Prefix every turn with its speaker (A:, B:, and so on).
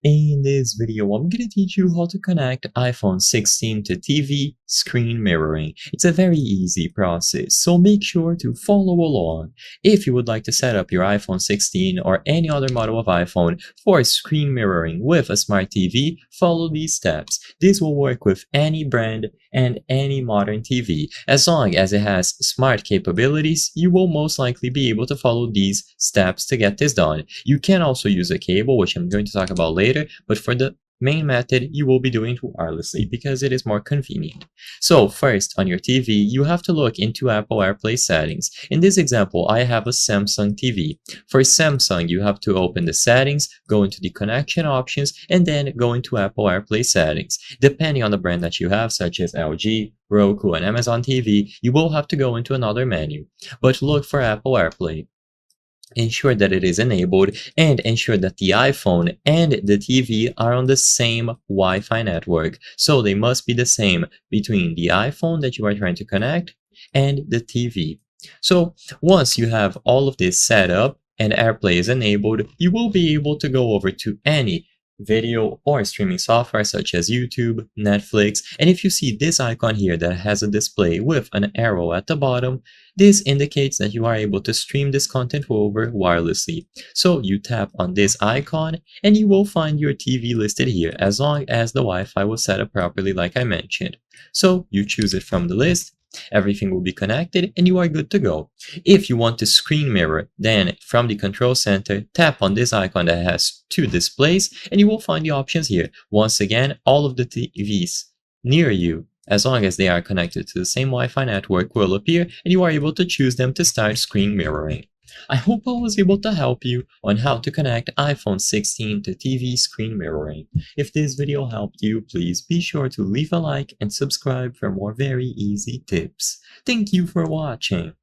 A: In this video, I'm going to teach you how to connect iPhone 16 to TV screen mirroring. It's a very easy process, so make sure to follow along. If you would like to set up your iPhone 16 or any other model of iPhone for screen mirroring with a smart TV, follow these steps. This will work with any brand and any modern TV. As long as it has smart capabilities, you will most likely be able to follow these steps to get this done. You can also use a cable, which I'm going to talk about later, but for the main method, you will be doing it wirelessly because it is more convenient. So first, on your TV, you have to look into Apple AirPlay settings. In this example, I have a Samsung TV. For Samsung, you have to open the settings, go into the connection options, and then go into Apple AirPlay settings. Depending on the brand that you have, such as LG, Roku, and Amazon TV, you will have to go into another menu. But look for Apple AirPlay. Ensure that it is enabled and ensure that the iPhone and the TV are on the same Wi-Fi network. So they must be the same between the iPhone that you are trying to connect and the TV. So once you have all of this set up and AirPlay is enabled, you will be able to go over to any video or streaming software such as YouTube, Netflix, and if you see this icon here that has a display with an arrow at the bottom, this indicates that you are able to stream this content over wirelessly. So you tap on this icon and you will find your TV listed here as long as the Wi-Fi was set up properly like I mentioned. So you choose it from the list. Everything will be connected and you are good to go. If you want to screen mirror, then from the control center, tap on this icon that has two displays and you will find the options here. Once again, all of the TVs near you, as long as they are connected to the same Wi-Fi network, will appear and you are able to choose them to start screen mirroring. I hope I was able to help you on how to connect iPhone 16 to TV screen mirroring. If this video helped you, please be sure to leave a like and subscribe for more very easy tips. Thank you for watching.